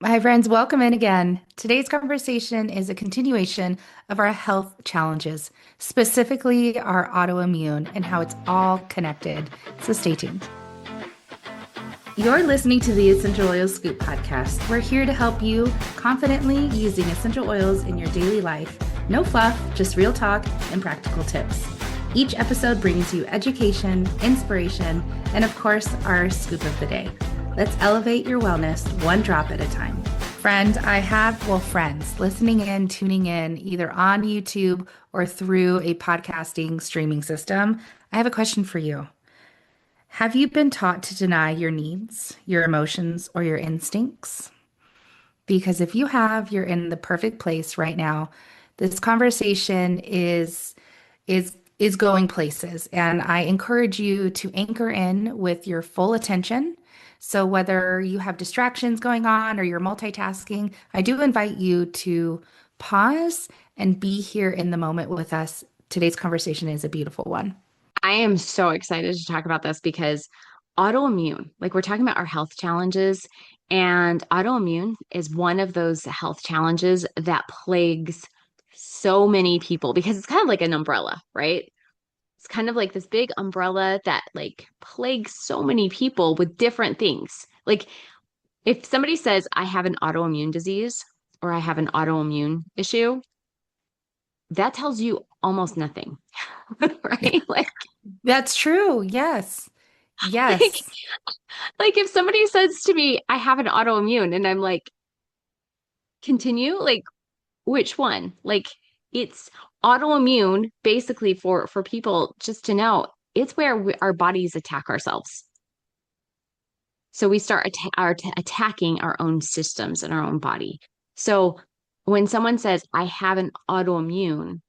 Hi, friends. Welcome in again. Today's conversation is a continuation of our health challenges, specifically our autoimmune and how it's all connected. So stay tuned. You're listening to the Essential Oils Scoop podcast. We're here to help you confidently using essential oils in your daily life. No fluff, just real talk and practical tips. Each episode brings you education, inspiration, and of course, our scoop of the day. Let's elevate your wellness one drop at a time. Friends listening in, tuning in, either on YouTube or through a podcasting streaming system. I have a question for you. Have you been taught to deny your needs, your emotions, or your instincts? Because if you have, you're in the perfect place right now. This conversation is going places, and I encourage you to anchor in with your full attention. So whether you have distractions going on or you're multitasking, I do invite you to pause and be here in the moment with us. Today's conversation is a beautiful one. I am so excited to talk about this because autoimmune, like we're talking about our health challenges, and autoimmune is one of those health challenges that plagues so many people because it's kind of like an umbrella, right? It's kind of like this big umbrella that like plagues so many people with different things. Like if somebody says, I have an autoimmune disease or I have an autoimmune issue, that tells you almost nothing, right? That's true. Yes. Like, Yes. like if somebody says to me, I have an autoimmune, and I'm like, continue, like which one? Like it's autoimmune basically for people just to know it's where our bodies attack ourselves. So we start attacking our own systems and our own body. So when someone says, I have an autoimmune,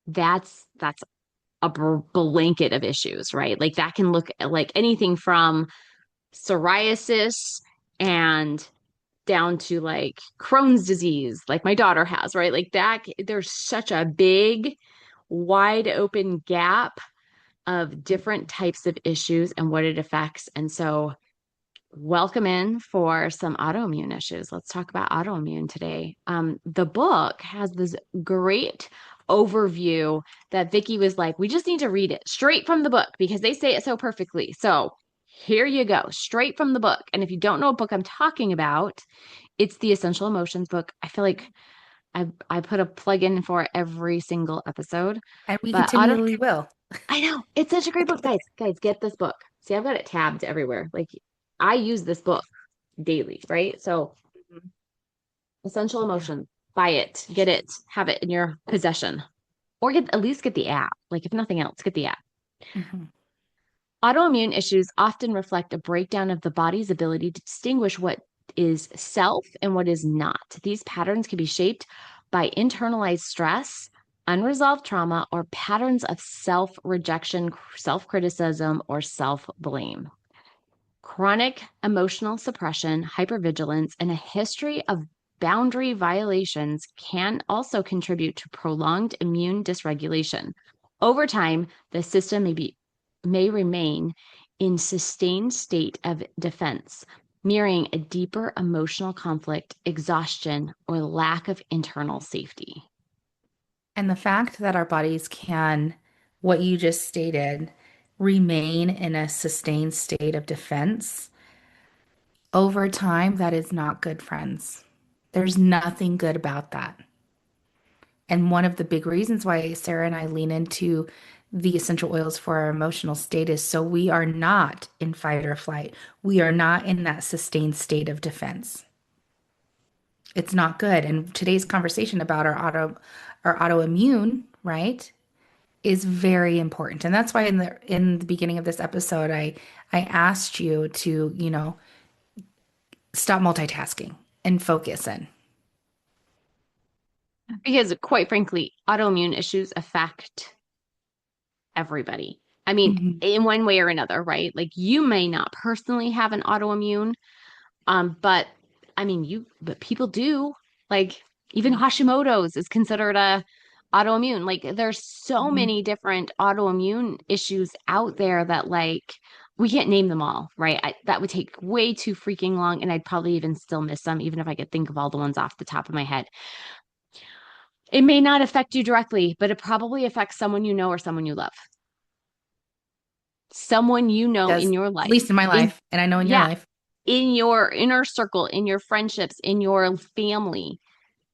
that's a blanket of issues, right? Like that can look like anything from psoriasis and down to like Crohn's disease, like my daughter has, right? Like that, there's such a big, wide open gap of different types of issues and what it affects. And so, welcome in for some autoimmune issues. Let's talk about autoimmune today. The book has this great overview that Vicky was like, we just need to read it straight from the book because they say it so perfectly. So, here you go, straight from the book. And if you don't know what book I'm talking about, it's the Essential Emotions book. I feel like I put a plug in for every single episode. And we But auto continually will. I know it's such a great book, guys. Guys, get this book. See, I've got it tabbed everywhere. Like I use this book daily, right? So Essential Yeah. Emotions, buy it, get it, have it in your possession. Or get at least get the app. Like if nothing else, get the app. Mhm. Autoimmune issues often reflect a breakdown of the body's ability to distinguish what is self and what is not. These patterns can be shaped by internalized stress, unresolved trauma, or patterns of self rejection, self criticism, or self blame. Chronic emotional suppression, hypervigilance, and a history of boundary violations can also contribute to prolonged immune dysregulation. Over time, the system may remain in sustained state of defense, mirroring a deeper emotional conflict, exhaustion, or lack of internal safety. And the fact that our bodies can, what you just stated, remain in a sustained state of defense over time, that is not good, friends. There's nothing good about that. And one of the big reasons why Sarah and I lean into the essential oils for our emotional state is so we are not in fight or flight. We are not in that sustained state of defense. It's not good. And today's conversation about our autoimmune, right, is very important. And that's why in the beginning of this episode, I asked you to, stop multitasking and focus in. Because, quite frankly, autoimmune issues affect everybody. I mean, Mhm. in one way or another, right? Like you may not personally have an autoimmune, but I mean, but people do. Like even Hashimoto's is considered a autoimmune. Like there's so Mhm. many different autoimmune issues out there that like we can't name them all, right? That would take way too freaking long, and I'd probably even still miss some, even if I could think of all the ones off the top of my head. It may not affect you directly, but it probably affects someone you know or someone you love. Someone you know in Does, your at life, least in my in life, and I know in your yeah, life. in your inner circle, in your friendships, in your family.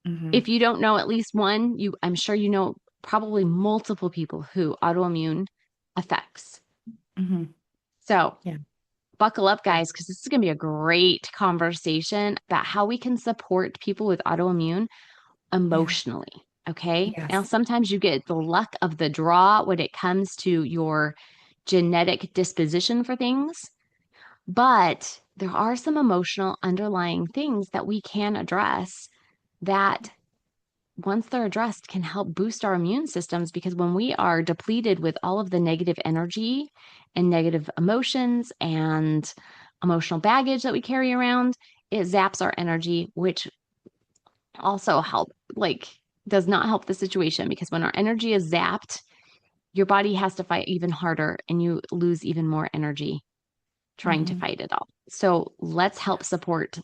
Hmm. If you don't know at least one, I'm sure you know probably multiple people who autoimmune affects. Hmm. So Yeah. buckle up, Yeah. guys, because this is going to be a great conversation about how we can support people with autoimmune Yeah. emotionally. Okay. Now, Yes. sometimes you get the luck of the draw when it comes to your genetic disposition for things, but there are some emotional underlying things that we can address that once they're addressed can help boost our immune systems, because when we are depleted with all of the negative energy and negative emotions and emotional baggage that we carry around, it zaps our energy, which also does not help the situation, because when our energy is zapped, your body has to fight even harder and you lose even more energy trying to Hmm. fight it all. So let's help Yes. support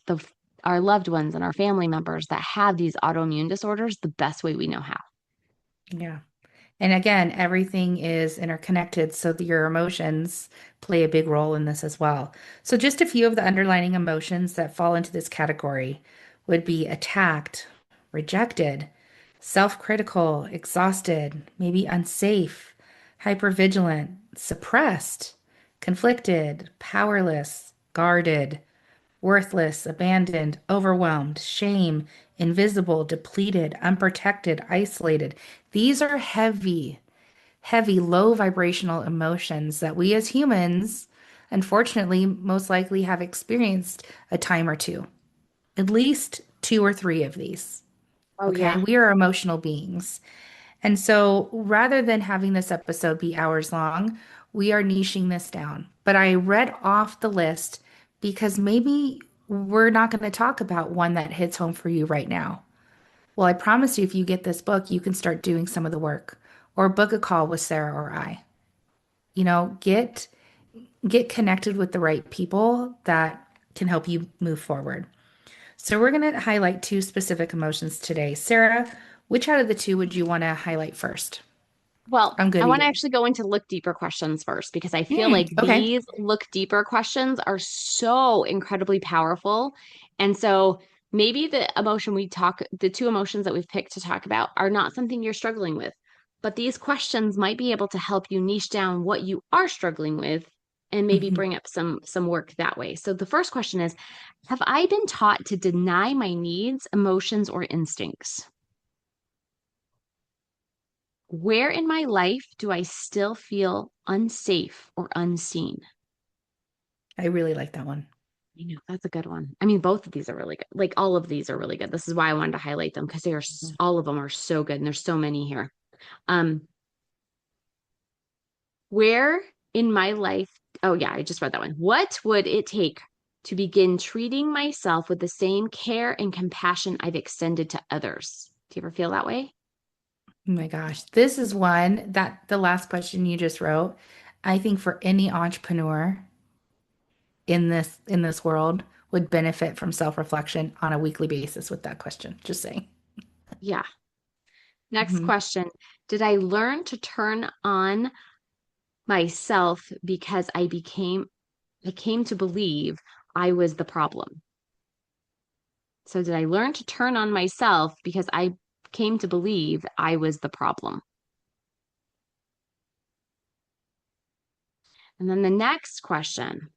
our loved ones and our family members that have these autoimmune disorders the best way we know how. Yeah. And again, everything is interconnected, so that your emotions play a big role in this as well. So, just a few of the underlying emotions that fall into this category would be attacked, rejected, self-critical, exhausted, maybe unsafe, hypervigilant, suppressed, conflicted, powerless, guarded, worthless, abandoned, overwhelmed, shame, invisible, depleted, unprotected, isolated. These are heavy, heavy, low vibrational emotions that we as humans, unfortunately, most likely have experienced a time or two, at least two or three of these. Oh, Okay. yeah. We are emotional beings. And so rather than having this episode be hours long, we are niching this down. But I read off the list because maybe we're not going to talk about one that hits home for you right now. Well, I promise you, if you get this book, you can start doing some of the work or book a call with Sarah or I. You know, get connected with the right people that can help you move forward. So we're going to highlight two specific emotions today. Sarah, which out of the two would you want to highlight first? Well, I'm good I want to either. actually go into look deeper questions first, because I feel like Okay. these look deeper questions are so incredibly powerful. And so maybe the two emotions that we've picked to talk about are not something you're struggling with, but these questions might be able to help you niche down what you are struggling with and maybe Mhm. bring up some work that way. So the first question is, have I been taught to deny my needs, emotions, or instincts? Where in my life do I still feel unsafe or unseen? I really like that one. You know, that's a good one. I mean, both of these are really good. Like all of these are really good. This is why I wanted to highlight them, because Mhm. all of them are so good and there's so many here. Um, where in my life, oh yeah, I just read that one. What would it take to begin treating myself with the same care and compassion I've extended to others? Do you ever feel that way? Oh my gosh. This is one that the last question you just wrote, I think for any entrepreneur in this world would benefit from self-reflection on a weekly basis with that question. Just saying. Yeah. Next Mhm. question. Did I learn to turn on myself because I came to believe I was the problem. So did I learn to turn on myself because I came to believe I was the problem? And then the next question,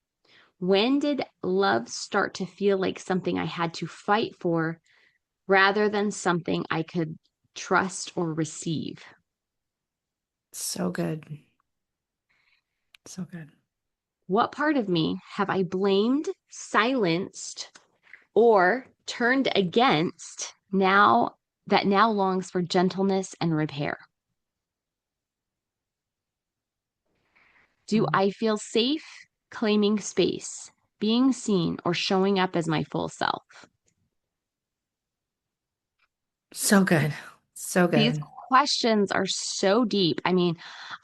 when did love start to feel like something I had to fight for rather than something I could trust or receive? So good. So good. What part of me have I blamed, silenced, or turned against now longs for gentleness and repair? Do Mm. I feel safe claiming space, being seen, or showing up as my full self? So good. So These good. questions are so deep. I mean,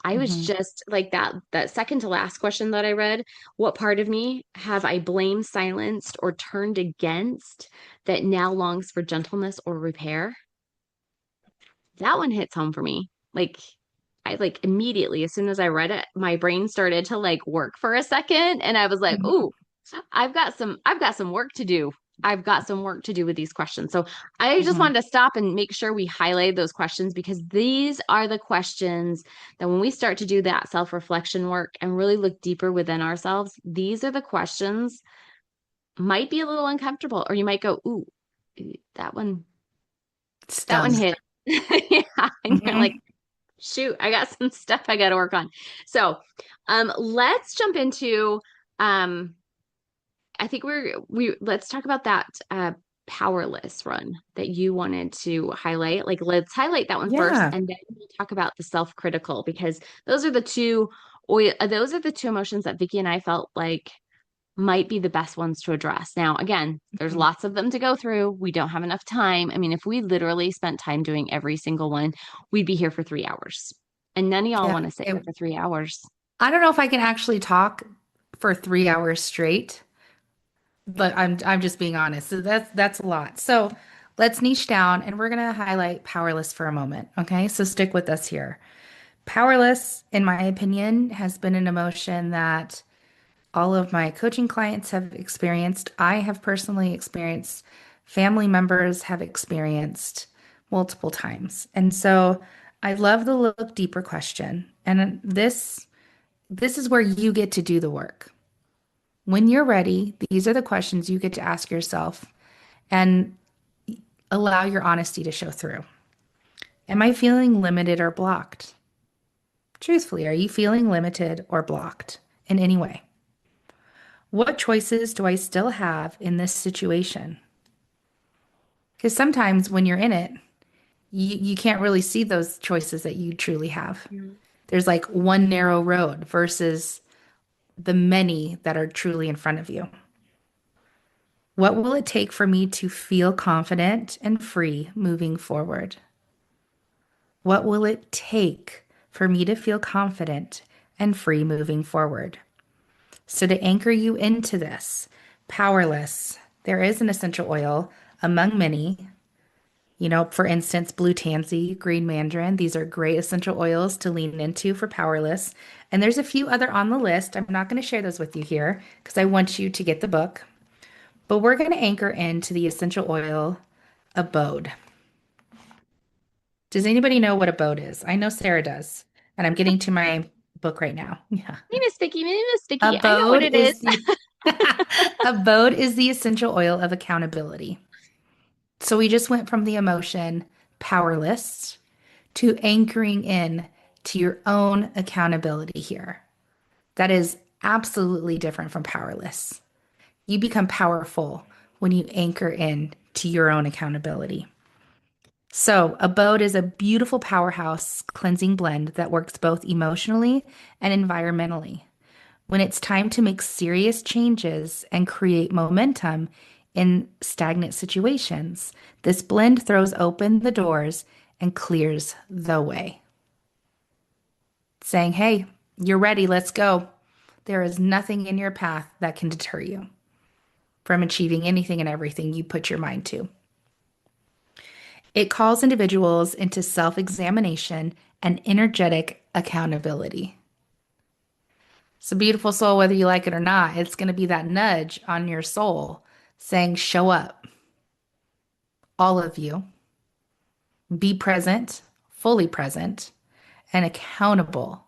I was Hmm. just like that second to last question that I read, what part of me have I blamed, silenced, or turned against that now longs for gentleness or repair? That one hits home for me. Like I like immediately as soon as I read it, my brain started to like work for a second and I was like, Hmm. "Ooh, I've got some work to do. I've got some work to do with these questions." So, I just Hmm. wanted to stop and make sure we highlight those questions because these are the questions that when we start to do that self-reflection work and really look deeper within ourselves, these are the questions might be a little uncomfortable or you might go, "Ooh, that one that one Stung. hit." Yeah, and you're like, Hmm. shoot, I got some stuff I got to work on. So, let's jump into, um, I think let's talk about that, powerless run that you wanted to highlight. Like, let's highlight that one first, Yeah. and then we'll talk about the self-critical because those are the two emotions that Vicky and I felt like might be the best ones to address. Now, again, there's Mhm. lots of them to go through. We don't have enough time. I mean, if we literally spent time doing every single one, we'd be here for 3 hours. And none of y'all Yeah. want to sit here for 3 hours. I don't know if I can actually talk for 3 hours straight, but I'm just being honest. So that's a lot. So let's niche down and we're gonna highlight powerless for a moment. Okay, so stick with us here. Powerless, in my opinion, has been an emotion that all of my coaching clients have experienced. I have personally experienced, family members have experienced multiple times. And so I love the look deeper question. And this is where you get to do the work. When you're ready, these are the questions you get to ask yourself and allow your honesty to show through. Am I feeling limited or blocked? Truthfully, are you feeling limited or blocked in any way? What choices do I still have in this situation? Because sometimes when you're in it, you can't really see those choices that you truly have. Mhm. There's like one narrow road versus the many that are truly in front of you. What will it take for me to feel confident and free moving forward? What will it take for me to feel confident and free moving forward? So, to anchor you into this, powerless, there is an essential oil among many. You know, for instance, blue tansy, green mandarin, these are great essential oils to lean into for powerless. And there's a few other on the list. I'm not going to share those with you here because I want you to get the book. But we're going to anchor into the essential oil abode. Does anybody know what abode is? I know Sarah does. And I'm getting to my book right now. Yeah. My name is Vicky. I know what Abode it is. is the abode is the essential oil of accountability. So we just went from the emotion powerless to anchoring in to your own accountability here. That is absolutely different from powerless. You become powerful when you anchor in to your own accountability. So, Abode is a beautiful powerhouse cleansing blend that works both emotionally and environmentally. When it's time to make serious changes and create momentum in stagnant situations, this blend throws open the doors and clears the way, saying, "Hey, you're ready, let's go." There is nothing in your path that can deter you from achieving anything and everything you put your mind to. It calls individuals into self examination and energetic accountability. So, beautiful soul, whether you like it or not, it's going to be that nudge on your soul saying, show up, all of you, be present, fully present, and accountable.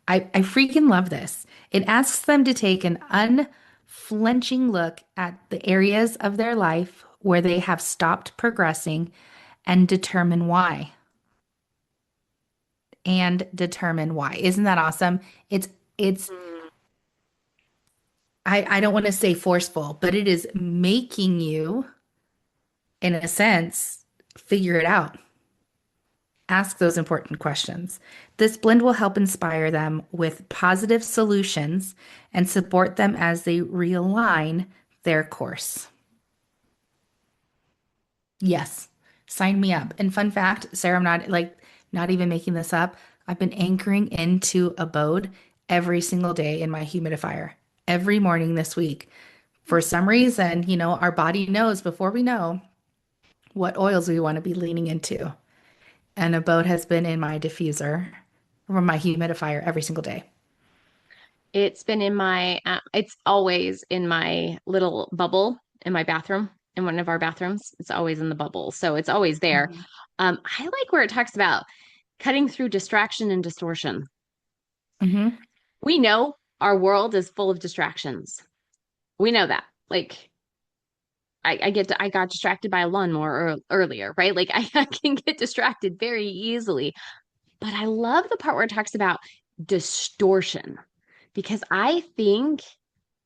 I freaking love this. It asks them to take an unflinching look at the areas of their life where they have stopped progressing and determine why. And determine why. Isn't that awesome? It's Mm. I don't want to say forceful, but it is making you, in a sense, figure it out. Ask those important questions. This blend will help inspire them with positive solutions and support them as they realign their course. Yes. Sign me up. And fun fact, Sarah, I'm not even making this up. I've been anchoring into abode every single day in my humidifier every morning this week. For some reason, our body knows before we know what oils we want to be leaning into. And abode has been in my diffuser or my humidifier every single day. It's been in it's always in my little bubble in my bathroom, in one of our bathrooms. It's always in the bubble. So it's always there. Mhm. I like where it talks about cutting through distraction and distortion. Hmm. We know our world is full of distractions. We know that. Like, I got distracted by a lawnmower earlier, right? Like, I can get distracted very easily. But I love the part where it talks about distortion because I think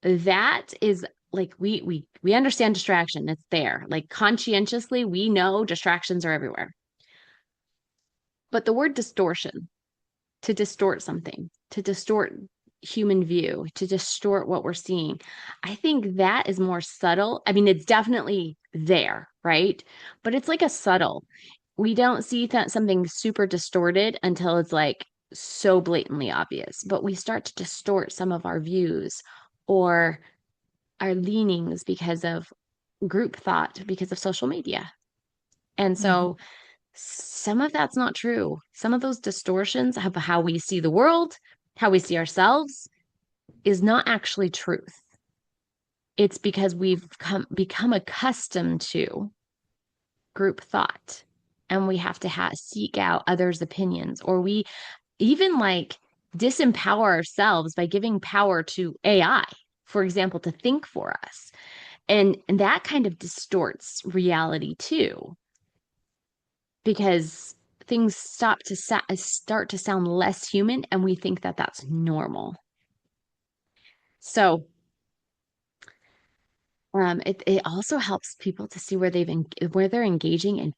that is like we understand distraction. It's there. Like conscientiously, we know distractions are everywhere. But the word distortion, to distort something, to distort human view, to distort what we're seeing, I think that is more subtle. I mean, it's definitely there, right? But it's like a subtle. We don't see that something super distorted until it's like so blatantly obvious, but we start to distort some of our views or our leanings because of group thought, because of social media. And Hmm. so some of that's not true. Some of those distortions of how we see the world, how we see ourselves is not actually truth. It's because become accustomed to group thought and we have to seek out others' opinions, or we even like disempower ourselves by giving power to AI, for example, to think for us. And that kind of distorts reality too, because things start to sound less human and we think that that's normal. So it also helps people to see where they're engaging in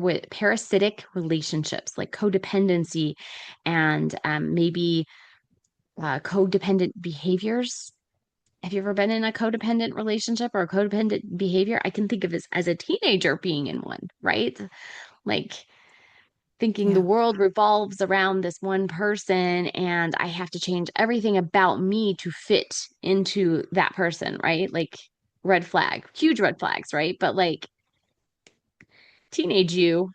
with parasitic relationships like codependency and maybe codependent behaviors. Have you ever been in a codependent relationship or a codependent behavior? I can think of this as a teenager being in one, right? Like thinking the Yeah. world revolves around this one person and I have to change everything about me to fit into that person, right? Like red flag, huge red flags, right? But like teenage you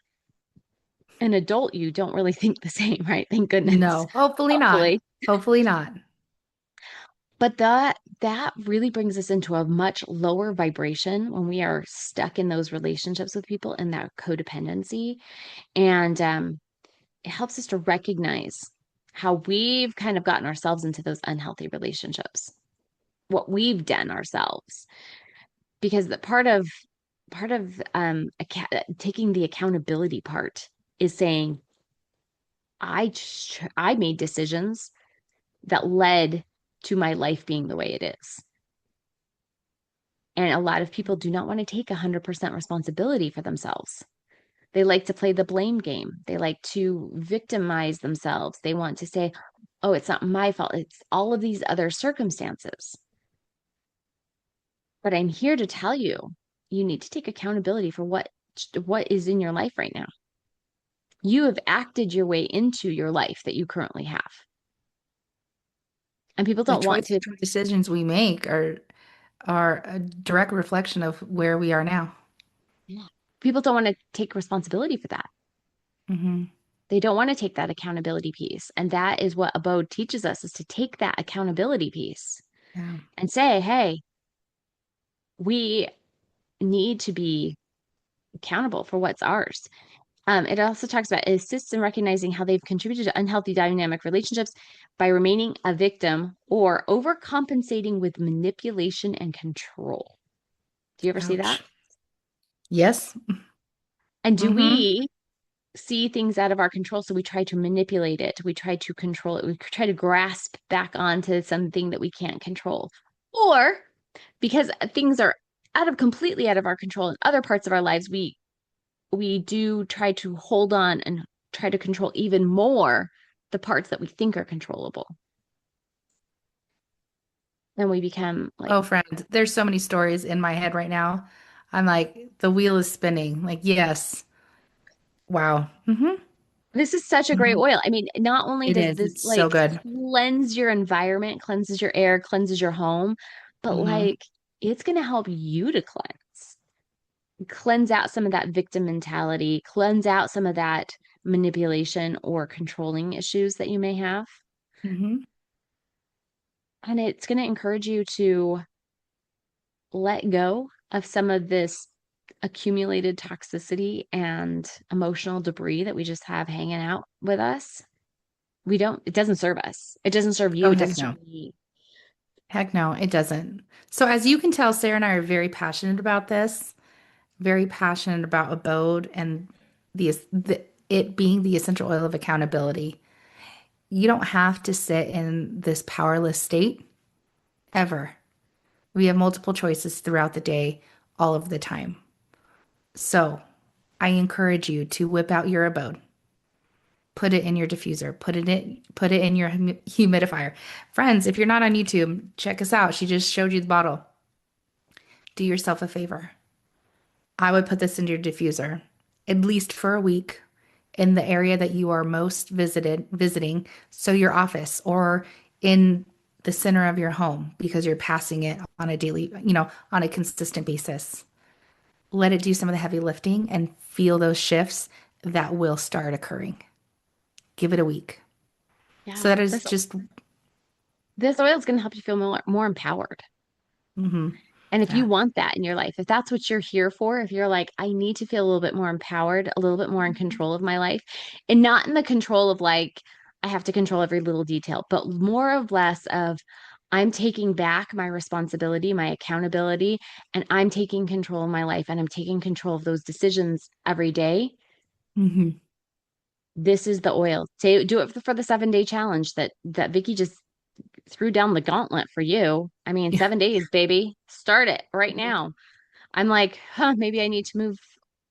and adult you don't really think the same, right? Thank goodness. No, hopefully not. Hopefully. Hopefully not. But that really brings us into a much lower vibration when we are stuck in those relationships with people in that codependency. And it helps us to recognize how we've kind of gotten ourselves into those unhealthy relationships, what we've done ourselves, because the part of taking the accountability part is saying I made decisions that led to my life being the way it is. And a lot of people do not want to take 100% responsibility for themselves. They like to play the blame game. They like to victimize themselves. They want to say, oh, it's not my fault. It's all of these other circumstances. But I'm here to tell you, you need to take accountability for what is in your life right now. You have acted your way into your life that you currently have. And people The don't want choices to, and decisions we make are a direct reflection of where we are now. yeah. People don't want to take responsibility for that. Hmm. They don't want to take that accountability piece. And that is what Abode teaches us is to take that accountability piece Yeah. and say, hey, we need to be accountable for what's ours. It also talks about it assists in recognizing how they've contributed to unhealthy dynamic relationships by remaining a victim or overcompensating with manipulation and control. Do you ever see that? Ouch. Yes. And do Hmm. we see things out of our control? So we try to manipulate it, we try to control it, we try to grasp back onto something that we can't control. Or because things are completely out of our control in other parts of our lives, we do try to hold on and try to control even more the parts that we think are controllable. And we become like, Oh, friend, there's so many stories in my head right now. I'm like, the wheel is spinning. Like, yes. Wow. This is such a great Hmm. oil. I mean, not only It does is. this It's so like good. cleanse your environment, cleanses your air, cleanses your home, but Hmm. like it's going to help you to cleanse out some of that victim mentality, cleanse out some of that manipulation or controlling issues that you may have. Hmm. And it's going to encourage you to let go of some of this accumulated toxicity and emotional debris that we just have hanging out with us. It doesn't serve us. It doesn't serve you. Oh, It heck doesn't serve no. me. Heck no, it doesn't. So, as you can tell, Sarah and I are very passionate about this, very passionate about abode and it being the essential oil of accountability. You don't have to sit in this powerless state ever. We have multiple choices throughout the day, all of the time. So, I encourage you to whip out your abode, put it in your diffuser, put it in your humidifier. Friends, if you're not on YouTube, check us out. She just showed you the bottle. Do yourself a favor. I would put this in your diffuser at least for a week in the area that you are most visiting, so your office or in the center of your home because you're passing it on a daily, on a consistent basis. Let it do some of the heavy lifting and feel those shifts that will start occurring. Give it a week. So Yeah, that is just, this oil is going to help you feel more empowered. hmm And if you yeah. want that in your life, if that's what you're here for, if you're like, I need to feel a little bit more empowered, a little bit more in control of my life, and not in the control of like, I have to control every little detail, but more of less of, I'm taking back my responsibility, my accountability, and I'm taking control of my life and I'm taking control of those decisions every day. Hmm. This is the oil. Say, do it for the 7 day challenge that Vicky just threw down the gauntlet for you. I mean, Yeah. 7 days, baby. Start it right now. I'm like, huh, maybe I need to move.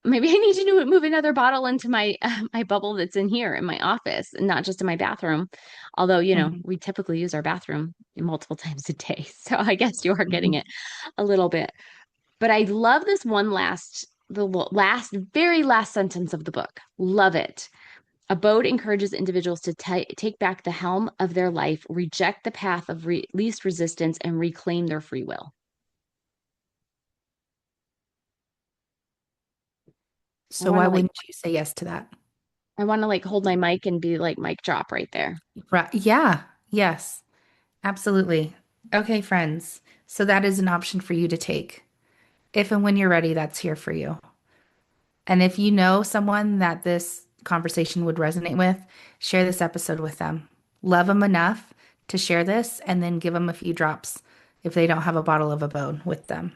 Maybe I need to move another bottle into my my bubble that's in here in my office and not just in my bathroom. Although, Hmm. we typically use our bathroom multiple times a day. So I guess you are getting Hmm. it a little bit. But I love this the very last sentence of the book. Love it. Abode encourages individuals to take back the helm of their life, reject the path of least resistance, and reclaim their free will. I So want why to like, wouldn't you say yes to that? I want to like hold my mic and be like mic drop right there. Right. Yeah. Yes. Absolutely. Okay, friends. So that is an option for you to take. If and when you're ready, that's here for you. And if you know someone that this conversation would resonate with, share this episode with them. Love them enough to share this and then give them a few drops if they don't have a bottle of a bone with them.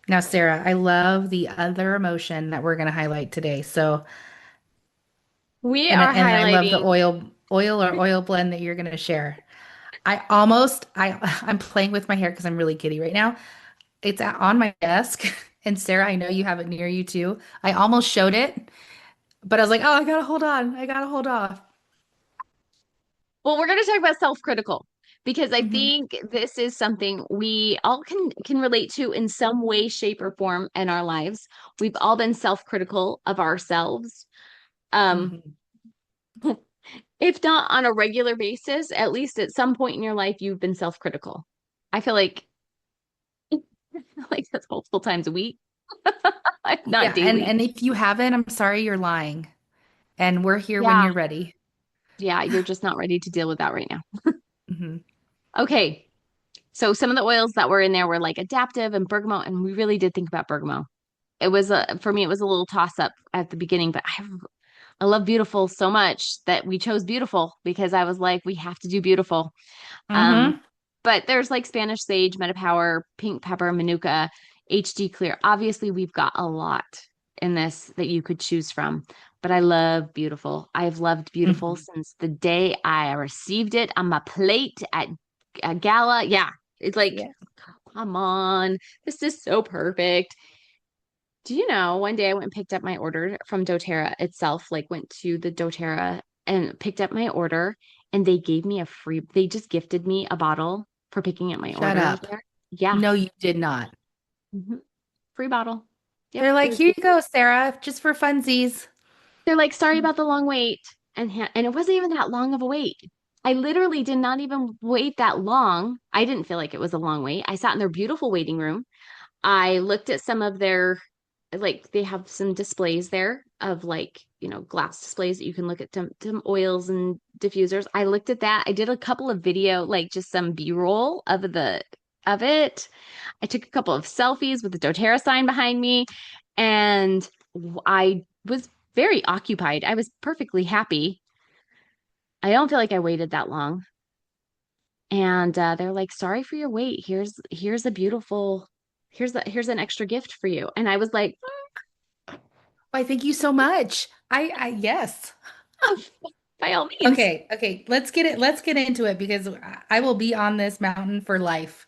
Now, Sarah, I love the other emotion that we're going to highlight today. So, We and are and I love the highlighting. oil blend that you're going to share. I'm playing with my hair because I'm really giddy right now. It's on my desk. And Sarah, I know you have it near you too. I almost showed it, but I was like, oh, I gotta hold on. I gotta hold off. Well, we're going to talk about self-critical because I Hmm. think this is something we all can relate to in some way, shape, or form in our lives. We've all been self-critical of ourselves. Um, Hmm. if not on a regular basis, at least at some point in your life, you've been self-critical. I feel like like that's multiple times a week, if not Yeah, and daily. and if you haven't, I'm sorry, you're lying. And we're here when Yeah. you're ready. Yeah, you're just not ready to deal with that right now. Hmm. Okay. So some of the oils that were in there were like adaptive and bergamot, and we really did think about bergamot. It was for me, it was a little toss up at the beginning, but I love beautiful so much that we chose beautiful because I was like, we have to do beautiful. Um, Hmm. but there's like Spanish sage, Metapower, pink pepper, manuka, HD clear. Obviously, we've got a lot in this that you could choose from. But I love beautiful. I've loved beautiful Hmm. since the day I received it on my plate at a gala. Yeah, it's like, Yeah. come on, this is so perfect. Do you know, one day I went and picked up my order from doTERRA itself, like went to the doTERRA and picked up my order, and they just gifted me a bottle for picking up my Shut order up. there. Yeah. No, you did not. Mhm. Free bottle. Yep, They're it like, was here you beautiful. go, Sarah, just for funsies. They're like, sorry about the long wait. And it wasn't even that long of a wait. I literally did not even wait that long. I didn't feel like it was a long wait. I sat in their beautiful waiting room. I looked at some of their, like, they have some displays there of like, glass displays that you can look at some oils and diffusers. I looked at that. I did a couple of video, like just some B-roll of it. I took a couple of selfies with the doTERRA sign behind me, and I was very occupied. I was perfectly happy. I don't feel like I waited that long. And they're like, "Sorry for your wait. Here's a beautiful, here's an extra gift for you." And I was like, Why, thank you so much. Yes. "Oh, by all means." Okay, okay, let's get into it because I will be on this mountain for life.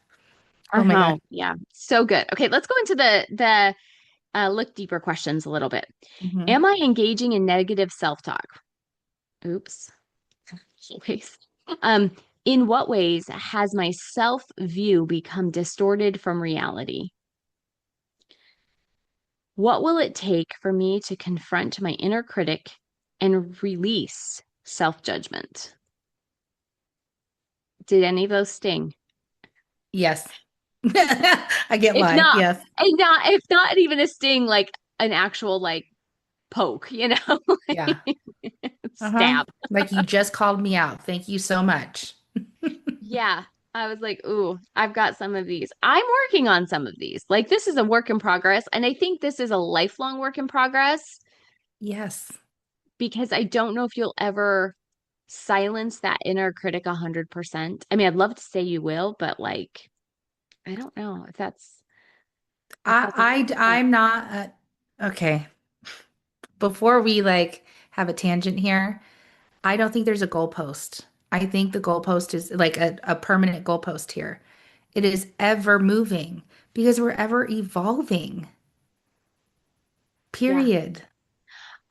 Oh my God. Oh, yeah, so good. Okay, let's go into the look deeper questions a little bit. Hmm. Am I engaging in negative self-talk? Oops. Always. Um, in what ways has my self-view become distorted from reality? What will it take for me to confront my inner critic and release self-judgment? Did any of those sting? Yes. I get If why. not, Yes. if not even a sting, like an actual like poke, Yeah. Uh-huh. stab. Like you just called me out. Thank you so much. Yeah. I was like, ooh, I've got some of these. I'm working on some of these. Like, this is a work in progress. And I think this is a lifelong work in progress Yes. because I don't know if you'll ever silence that inner critic 100%. I mean, I'd love to say you will, but like, I don't know if that's a I'm not okay. Before we like have a tangent here, I don't think there's a goalpost. I think the goalpost is like a permanent goalpost here. It is ever moving because we're ever evolving. yeah. Period.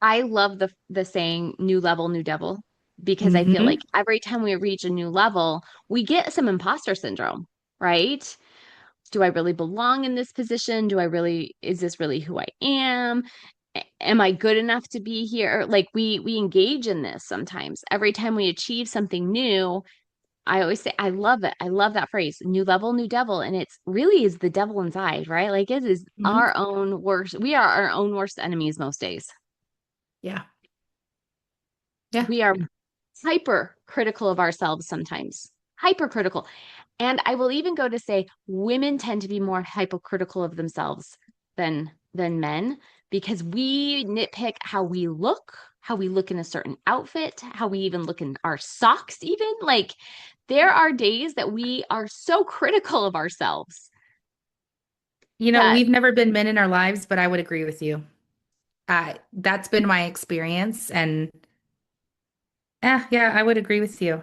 I love the saying new level, new devil, because I feel like Hmm. every time we reach a new level, we get some imposter syndrome, right? Do I really belong in this position? Is this really who I am? Am I good enough to be here? Like we engage in this sometimes. Every time we achieve something new, I always say, I love it. I love that phrase, new level, new devil. And it's really is the devil inside, right? Like it is Hmm. our own worst. We are our own worst enemies most days. Yeah. Yeah. We are hyper critical of ourselves sometimes, hypercritical. And I will even go to say women tend to be more hypocritical of themselves than men because we nitpick how we look in a certain outfit, how we even look in our socks even. Like there are days that we are so critical of ourselves You know, that we've never been men in our lives, but I would agree with you. That's been my experience, and yeah, I would agree with you.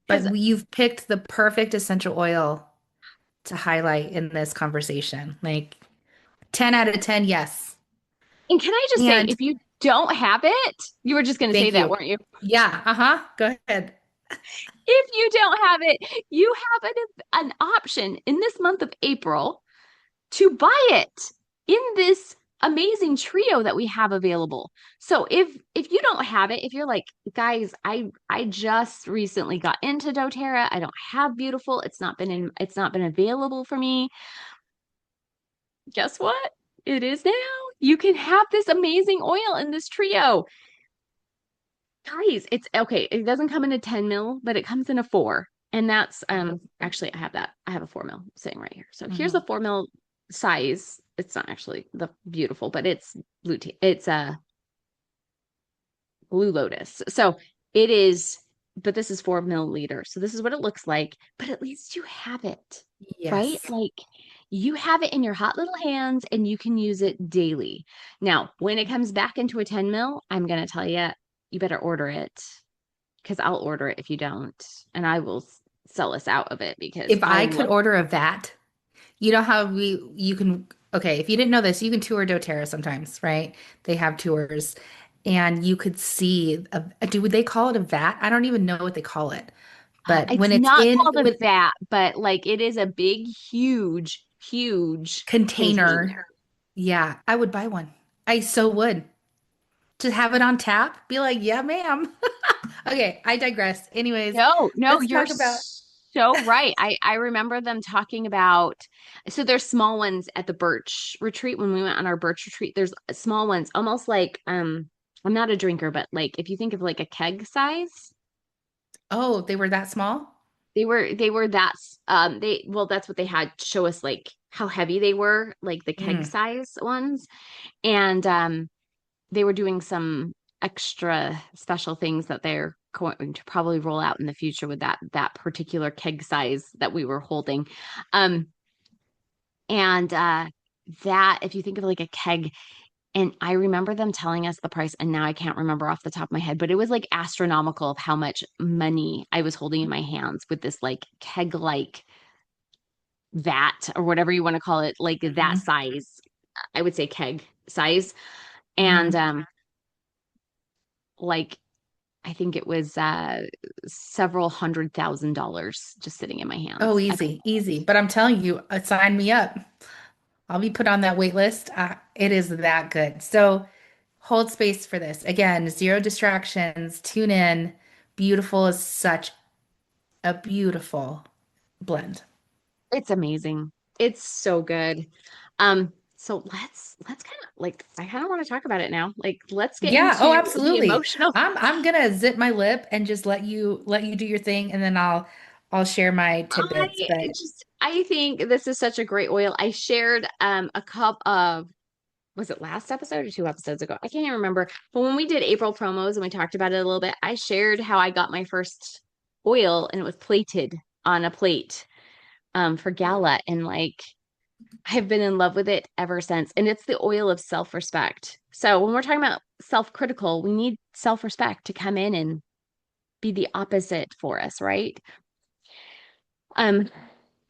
because But you've picked the perfect essential oil to highlight in this conversation. Like 10 out of 10, yes. and can I just say And if you don't have it, you were just going to say thank that, you. weren't you? Yeah, uh-huh. Go ahead. If you don't have it, you have an option in this month of April to buy it in this amazing trio that we have available. So if you don't have it, if you're like, guys, I just recently got into doTERRA, I don't have beautiful, it's not been available for me. Guess what? It is now. You can have this amazing oil in this trio. Guys, it's okay. It doesn't come in a 10 mil, but it comes in a 4. And that's actually I have that. I have a 4 mil sitting right here. So here's a Mhm. 4 mil size. It's not actually the beautiful, but it's blue tea. It's a blue lotus. So it is, but this is 4 milliliters. So this is what it looks like. But at least you have it, right? Yes. Like you have it in your hot little hands and you can use it daily. Now, when it comes back into a 10 mil, I'm gonna tell you, you better order it because I'll order it if you don't, and I will sell us out of it because If I I could love. order a vat, you know how you can, okay, if you didn't know this, you can tour doTERRA sometimes, right? They have tours and you could see do they call it a vat? I don't even know what they call it. But It's when it's not in called a with vat, but like it is a big, huge, huge container, container. Yeah, I would buy one. I so would. To have it on tap, be like, yeah, ma'am. Okay, I digress. Anyways, No, no, let's you're talk about. so right. I remember them talking about, so there's small ones at the Birch retreat when we went on our Birch retreat. There's small ones, almost like I'm not a drinker, but like if you think of like a keg size, Oh, they were that small? they were they well that's what they had to show us like how heavy they were, like the keg Mm, size ones. And they were doing some extra special things that they're going to probably roll out in the future with that particular keg size that we were holding. Um, and that if you think of like a keg, and I remember them telling us the price, and now I can't remember off the top of my head, but it was like astronomical of how much money I was holding in my hands with this like keg like vat or whatever you want to call it, like that hmm size. I would say keg size. And hmm like I think it was several $100,000 just sitting in my Oh, hands. I paid. easy, easy. But I'm telling you, sign me up. I'll be put on that wait list. It is that good. So hold space for this. Again, zero distractions. Tune in. Beautiful is such a beautiful blend. It's amazing. It's so good. So let's kind of like I kind of want to talk about it now. Like let's get Yeah, oh, into the absolutely. emotional. I'm gonna zip my lip and just let you do your thing, and then I'll share my tidbits. But I think this is such a great oil. I shared a cup of, was it last episode or 2 episodes ago? I can't even remember. But when we did April promos and we talked about it a little bit, I shared how I got my first oil and it was plated on a plate for gala. And like, I've been in love with it ever since. And it's the oil of self respect. So when we're talking about self critical, we need self respect to come in and be the opposite for us, right? Um,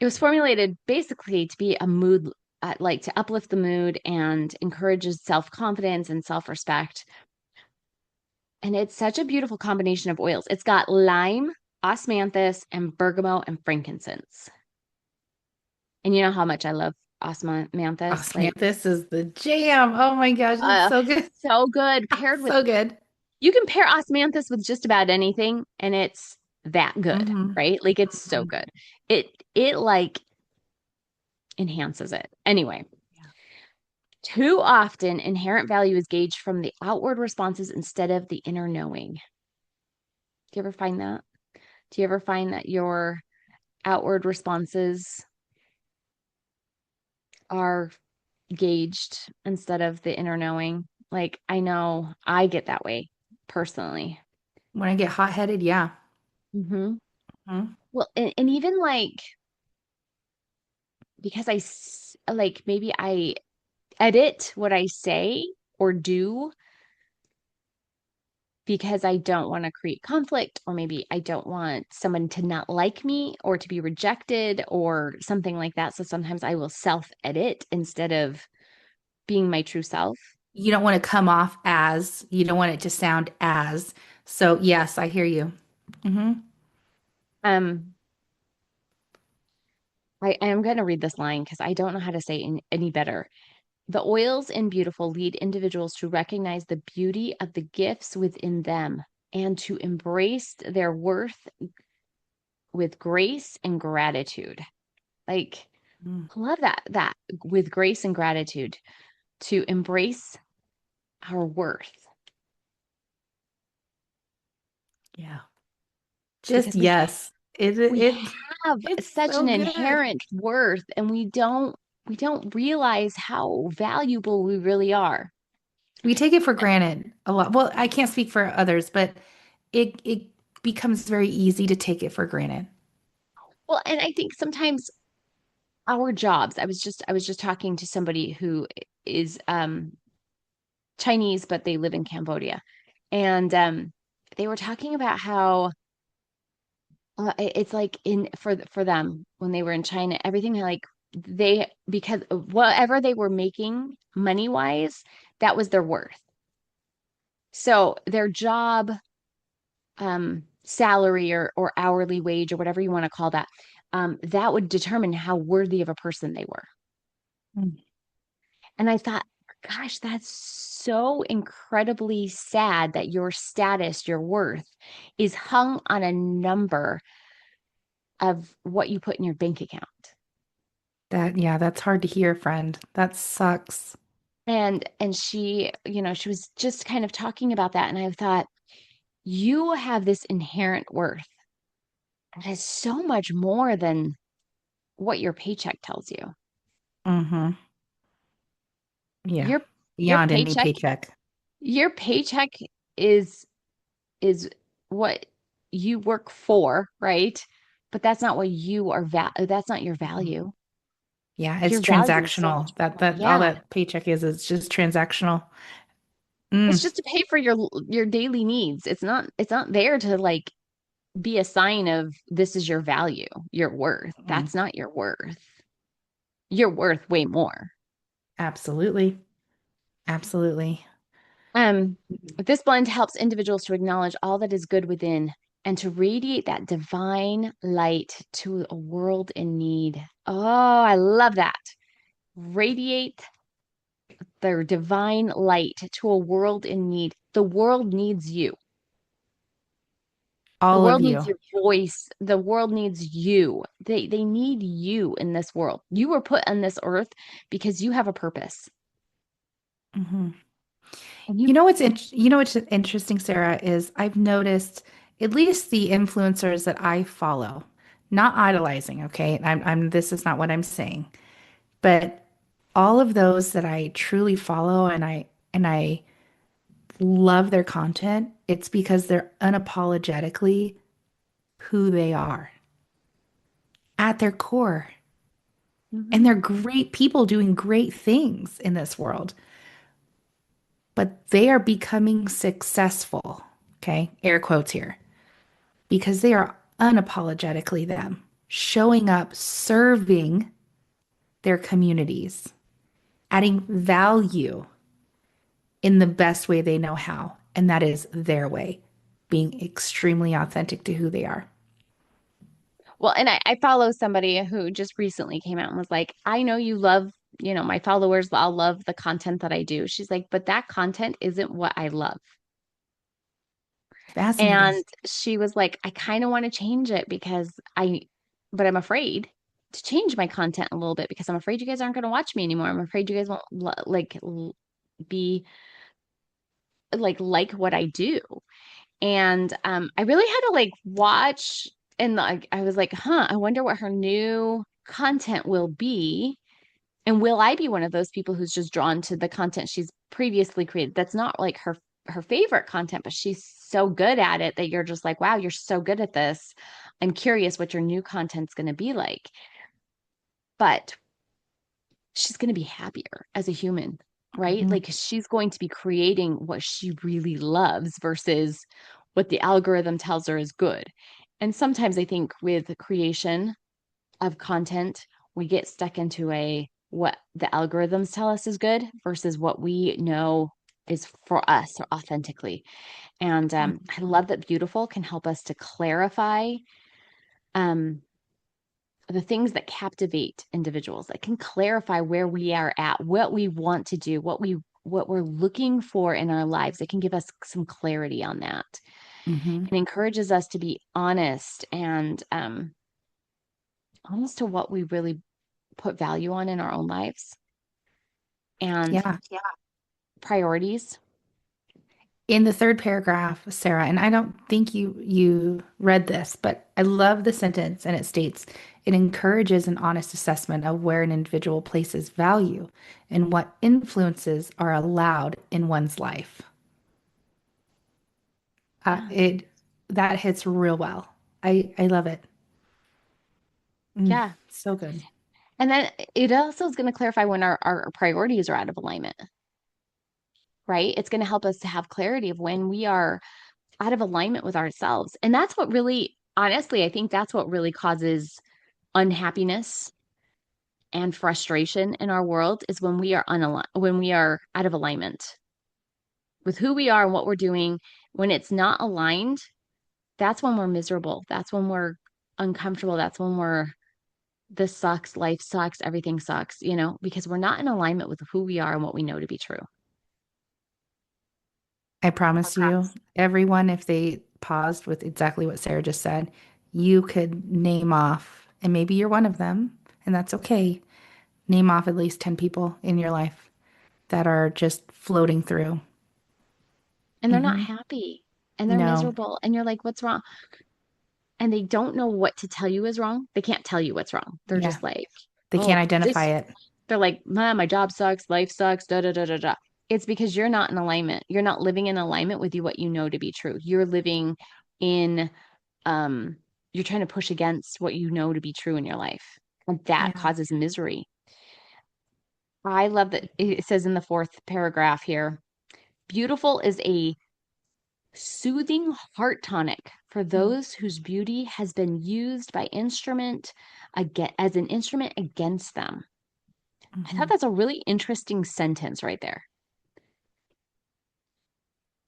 it was formulated basically to be a mood, like to uplift the mood and encourages self confidence and self respect. And it's such a beautiful combination of oils. It's got lime, osmanthus, and bergamot and frankincense. And you know how much I love osmanthus? Like, osmanthus is the jam. Oh my gosh, it's uh, so good. so good paired with, So good. you can pair osmanthus with just about anything and it's that good, hmm right? Like it's so good. It like enhances it. Anyway, too often inherent value is gauged from the outward responses instead of the inner knowing. Do you ever find that? Do you ever find that your outward responses are gauged instead of the inner knowing? Like, I know I get that way personally. When I get hot-headed, yeah. Hmm. Mhm. Well, and even like, because like maybe I edit what I say or do because I don't want to create conflict, or maybe I don't want someone to not like me or to be rejected or something like that. So sometimes I will self edit instead of being my true self. You don't want to come off as, you don't want it to sound as. So, yes, I hear you. hmm Um, I am going to read this line because I don't know how to say it any better. The oils in beautiful lead individuals to recognize the beauty of the gifts within them and to embrace their worth with grace and gratitude. Like, Mm, I love that with grace and gratitude to embrace our worth yeah. Just because we yes. we have It's such so an good. inherent worth and we don't realize how valuable we really are. We take it for granted a lot. Well, I can't speak for others, but it becomes very easy to take it for granted. Well, and I think sometimes our jobs, I was just talking to somebody who is Chinese, but they live in Cambodia. And they were talking about how it's like in for them when they were in China, everything like they because whatever they were making money wise, that was their worth. So their job salary or hourly wage or whatever you want to call that, that would determine how worthy of a person they were. Mm. And I thought, gosh, that's so incredibly sad that your status, your worth is hung on a number of what you put in your bank account. Yeah, that's hard to hear, friend. That sucks. And she, she was just kind of talking about that. And I thought, you have this inherent worth that is so much more than what your paycheck tells you. Mm-hmm. Yeah. Your your Beyond any paycheck, paycheck. your paycheck is is what you work for, right? But that's not what you are that's not your Mhm. value. Yeah, it's Your value is so transactional. much more. That all Yeah. that paycheck is just transactional. It's Mm, just to pay for your daily needs. It's not there to like be a sign of this is your value, your worth. mm. That's not your worth. You're worth way more. Absolutely. Absolutely. Um, this blend helps individuals to acknowledge all that is good within and to radiate that divine light to a world in need. Oh, I love that. Radiate their divine light to a world in need. The world needs you. The All of world needs you. your voice. The world needs you. They need you in this world. You were put on this earth because you have a purpose. Hmm. And you You know what's interesting, Sarah, is I've noticed at least the influencers that I follow, not idolizing, okay? This is not what I'm saying, but all of those that I truly follow and I love their content, it's because they're unapologetically who they are at their core. And they're Mhm. great people doing great things in this world, but they are becoming successful. Okay, air quotes here, because they are unapologetically them, showing up, serving their communities, adding value in the best way they know how. And that is their way, being extremely authentic to who they are. Well, and I follow somebody who just recently came out and was like, I know you love, my followers, I'll love the content that I do. She's like, but that content isn't what I love. Fascinating. And she was like, I kind of want to change it but I'm afraid to change my content a little bit because I'm afraid you guys aren't going to watch me anymore. I'm afraid you guys won't be like what I do. And I really had to like watch and like I was like, huh, I wonder what her new content will be. And will I be one of those people who's just drawn to the content she's previously created? That's not like her favorite content, but she's so good at it that you're just like, wow, you're so good at this. I'm curious what your new content's going to be like. But she's going to be happier as a human, right? Mhm. Like she's going to be creating what she really loves versus what the algorithm tells her is good. And sometimes I think with the creation of content, we get stuck into a what the algorithms tell us is good versus what we know is for us or authentically. And I love that beautiful can help us to clarify um, the things that captivate individuals that can clarify where we are at, what we want to do, what we're looking for in our lives. It can give us some clarity on that Mhm. and encourages us to be honest and honest to what we really put value on in our own lives and Yeah. priorities. In the third paragraph, Sarah, and I don't think you read this, but I love the sentence, and it states it encourages an honest assessment of where an individual places value and what influences are allowed in one's life. Yeah. It that hits real well. I love it. Yeah. So good. And then it also is going to clarify when our priorities are out of alignment, right? It's going to help us to have clarity of when we are out of alignment with ourselves. And that's what really, honestly, I think that's what really causes unhappiness and frustration in our world is when we are when we are out of alignment with who we are and what we're doing. When it's not aligned, that's when we're miserable. That's when we're uncomfortable. That's when we're this sucks, life sucks, everything sucks, because we're not in alignment with who we are and what we know to be true. I promise you, everyone, if they paused with exactly what Sarah just said, you could name off, and maybe you're one of them, and that's okay. Name off at least 10 people in your life that are just floating through. And they're not Hmm. happy and they're No, miserable. And you're like, what's wrong? And they don't know what to tell you is wrong. They can't tell you what's wrong. They're yeah, just like, they can't oh, identify it. they're like, Mom, my job sucks, life sucks, da da da da da. It's because you're not in alignment. You're not living in alignment with you, what you know to be true. You're living in, um, you're trying to push against what you know to be true in your life. And that Yeah. causes misery. I love that it says in the fourth paragraph here, beautiful is a soothing heart tonic for those whose beauty has been used by instrument again as an instrument against them. I thought Mm-hmm. that's a really interesting sentence right there.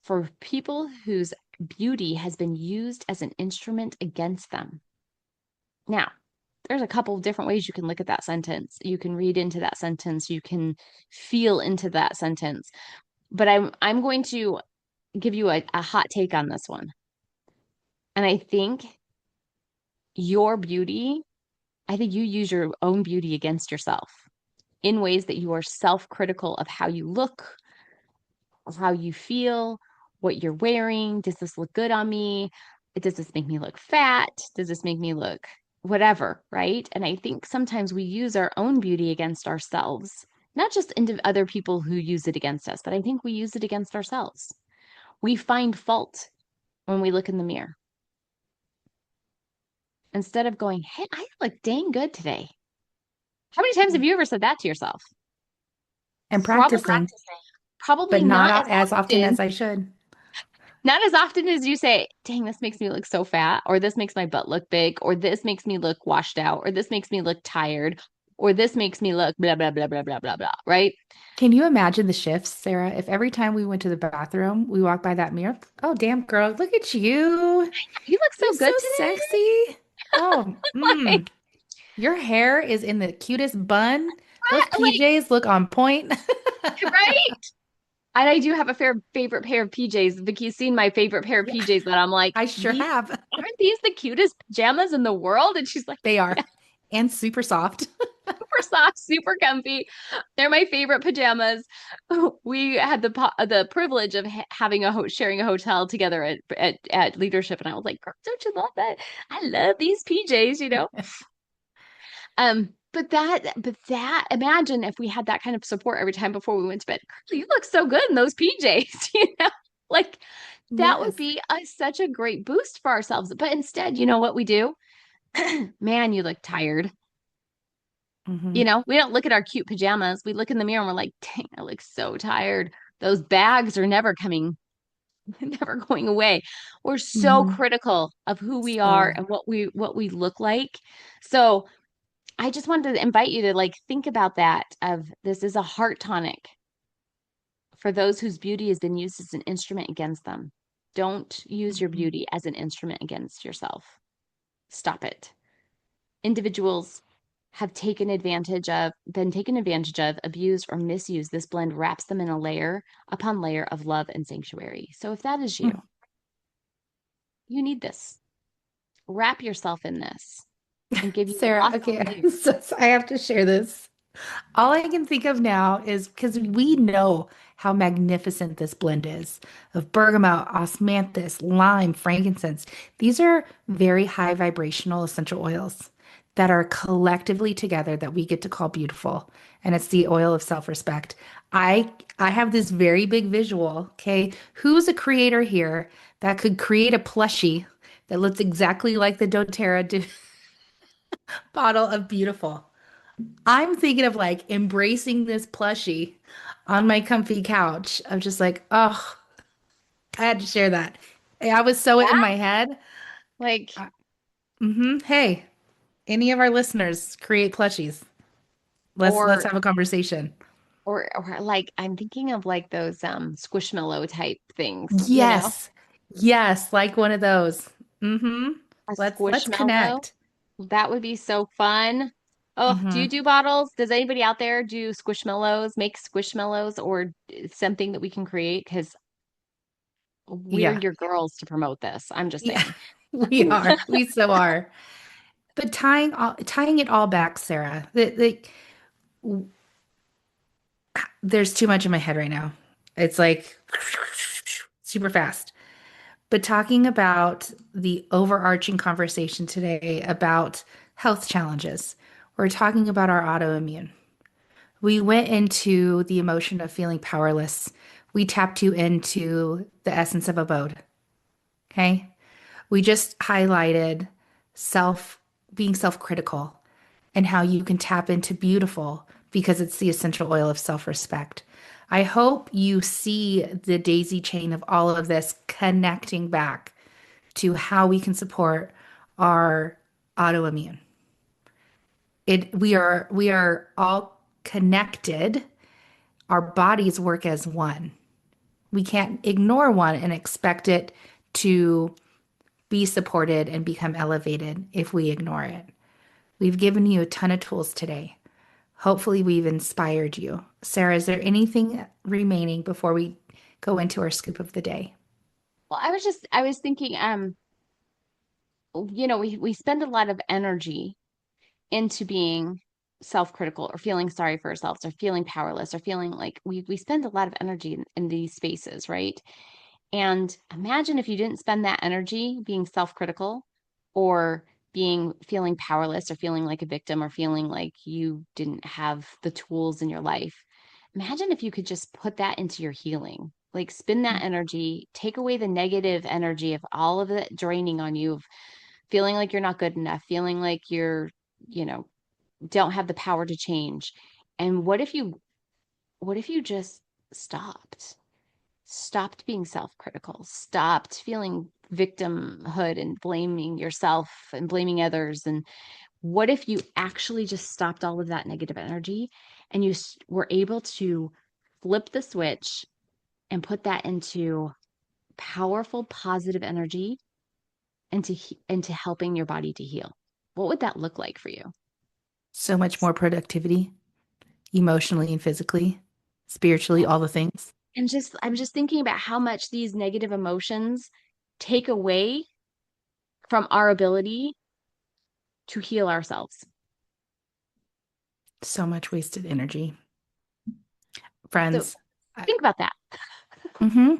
For people whose beauty has been used as an instrument against them. Now, there's a couple of different ways you can look at that sentence. You can read into that sentence, you can feel into that sentence. But I'm going to give you a hot take on this one. And your beauty, I think you use your own beauty against yourself in ways that you are self-critical of how you look, of how you feel, what you're wearing. Does this look good on me? Does this make me look fat? Does this make me look whatever, right? And I think sometimes we use our own beauty against ourselves, not just into other people who use it against us, but I think we use it against ourselves. We find fault when we look in the mirror instead of going, hey, I look dang good today. How many times have you ever said that to yourself? And Probably, practicing, but probably not not as as often often, as I should. not as often as you say, dang, this makes me look so fat, or this makes my butt look big, or this makes me look washed out, or this makes me look tired, or this makes me look blah, blah, blah, blah, blah, blah, blah, right? Can you imagine the shifts, Sarah? If every time we went to the bathroom, we walked by that mirror, oh, damn, girl, look at you. You look You're so so good today. sexy. Oh, Like, your hair is in the cutest bun. Those what? Like, PJs look on point. right? And I do have a favorite pair of PJs. Vicky's seen my favorite pair of Yeah, PJs that I'm like, I sure these have. aren't these the cutest pajamas in the world? And she's like, They yeah, are. And super soft. super soft, super comfy. They're my favorite pajamas. We had the privilege of having sharing a hotel together at leadership, and I was like, "Girl, don't you love that? I love these PJs." But that, imagine if we had that kind of support every time before we went to bed. Girl, you look so good in those PJs, like that would Yes. be such a great boost for ourselves. But instead, you know what we do? Man, you look tired. Hmm. We don't look at our cute pajamas. We look in the mirror and we're like, dang, I look so tired. Those bags are never coming, never going away. We're so Hmm. critical of who we are So, and what we look like. So I just wanted to invite you to like think about that of this is a heart tonic for those whose beauty has been used as an instrument against them. Don't use your mhm. beauty as an instrument against yourself. Stop it. Individuals have been taken advantage of, abused, or misused. This blend wraps them in a layer upon layer of love and sanctuary. So if that is you, you need this. Wrap yourself in this and give you Sarah, awesome okay, layers. so I have to share this. All I can think of now is because we know how magnificent this blend is of bergamot, osmanthus, lime, frankincense. These are very high vibrational essential oils that are collectively together that we get to call beautiful. And it's the oil of self-respect. I I have this very big visual, okay? Who's a creator here that could create a plushie that looks exactly like the doTERRA bottle of beautiful? I'm thinking of like embracing this plushie on my comfy couch. I'm just like, oh, I had to share that. I was so in Yeah. my head. Like, Hey, any of our listeners create plushies. Let's or have a conversation. or like I'm thinking of like those squishmallow type things. Yes. Yes, like one of those. Mm-hmm. A Let's squishmallow. connect. That would be so fun. Oh, do you Hmm. do bottles? Does anybody out there do squishmallows, make squishmallows or something that we can create? Because we're Yeah. your girls to promote this. I'm just Yeah. saying. We are. We so are. But tying it all back, Sarah, there's too much in my head right now. It's like super fast. But talking about the overarching conversation today about health challenges, we're talking about our autoimmune. We went into the emotion of feeling powerless. We tapped you into the essence of abode. Okay. We just highlighted self being self-critical and how you can tap into beautiful because it's the essential oil of self-respect. I hope you see the daisy chain of all of this connecting back to how we can support our autoimmune. We are all connected. Our bodies work as one. We can't ignore one and expect it to be supported and become elevated if we ignore it. We've given you a ton of tools today. Hopefully, we've inspired you. Sarah, is there anything remaining before we go into our scoop of the day? Well, I was thinking, we spend a lot of energy into being self-critical or feeling sorry for ourselves or feeling powerless or feeling like we spend a lot of energy in these spaces, right? And imagine if you didn't spend that energy being self-critical or being feeling powerless or feeling like a victim or feeling like you didn't have the tools in your life. Imagine if you could just put that into your healing. Like spin that energy, take away the negative energy of all of it draining on you, of feeling like you're not good enough, feeling like you're, you know, don't have the power to change. And what if you just stopped? Stopped being self-critical, stopped feeling victimhood and blaming yourself and blaming others. And what if you actually just stopped all of that negative energy and you were able to flip the switch and put that into powerful, positive energy into helping your body to heal? What would that look like for you? So much more productivity, emotionally and physically, spiritually, all the things. And just I'm just thinking about how much these negative emotions take away from our ability to heal ourselves. So much wasted energy. So Friends. think about that. Mm-hmm.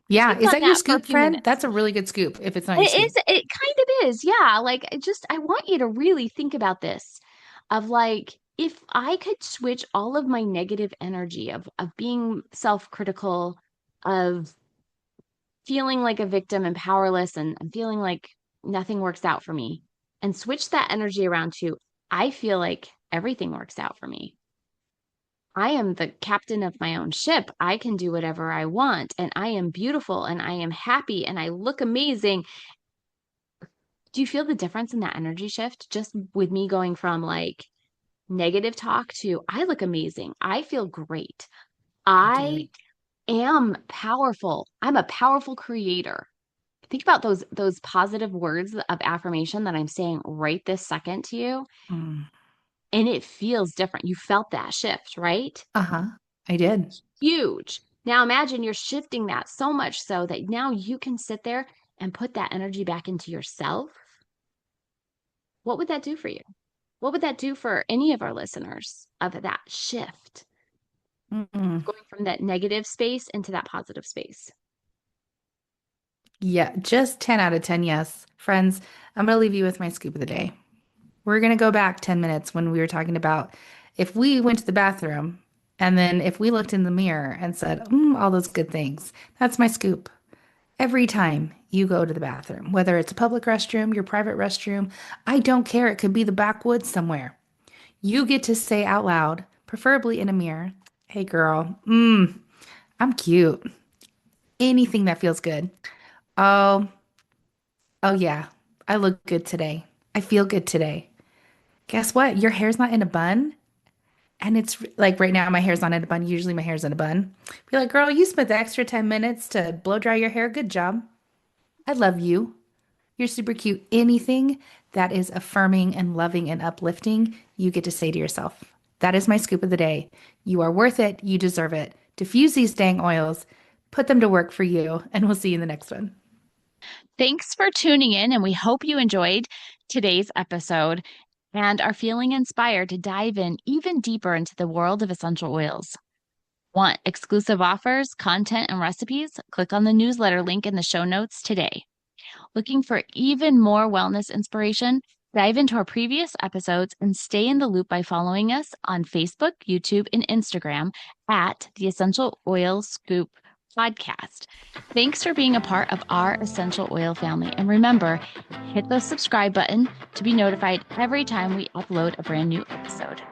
Yeah. Think Is on that your that for a scoop, few friend? minutes. That's a really good scoop if it's not your It scoop. is, it kind of is. Yeah. Like I want you to really think about this of like, if I could switch all of my negative energy of being self-critical, of feeling like a victim and powerless and feeling like nothing works out for me, and switch that energy around to, I feel like everything works out for me. I am the captain of my own ship. I can do whatever I want, and I am beautiful, and I am happy, and I look amazing. Do you feel the difference in that energy shift just with me going from like negative talk to I look amazing? I feel great. I do. I am powerful. I'm a powerful creator. Think about those positive words of affirmation that I'm saying right this second to you, Mm. and it feels different. You felt that shift, right? Uh-huh. I did. Huge. Now imagine you're shifting that so much so that now you can sit there and put that energy back into yourself. What would that do for you? What would that do for any of our listeners of that shift, Mm-mm. going from that negative space into that positive space? Yeah, just 10 out of 10, yes. Friends, I'm going to leave you with my scoop of the day. We're going to go back 10 minutes when we were talking about if we went to the bathroom and then if we looked in the mirror and said, all those good things. That's my scoop. Every time you go to the bathroom, whether it's a public restroom, your private restroom, I don't care. It could be the backwoods somewhere. You get to say out loud, preferably in a mirror, hey girl, I'm cute. Anything that feels good. Oh, oh yeah, I look good today. I feel good today. Guess what? Your hair's not in a bun. And it's like right now, my hair's not in a bun. Usually my hair's in a bun. Be like, girl, you spent the extra 10 minutes to blow dry your hair. Good job. I love you. you're super cute. Anything that is affirming and loving and uplifting, you get to say to yourself, that is my scoop of the day. You are worth it. You deserve it. Diffuse these dang oils, put them to work for you, and we'll see you in the next one. Thanks for tuning in, and we hope you enjoyed today's episode and are feeling inspired to dive in even deeper into the world of essential oils. Want exclusive offers, content, and recipes? Click on the newsletter link in the show notes today. Looking for even more wellness inspiration? Dive into our previous episodes and stay in the loop by following us on Facebook, YouTube, and Instagram at the Essential Oil Scoop Podcast. Thanks for being a part of our essential oil family. And remember, hit the subscribe button to be notified every time we upload a brand new episode.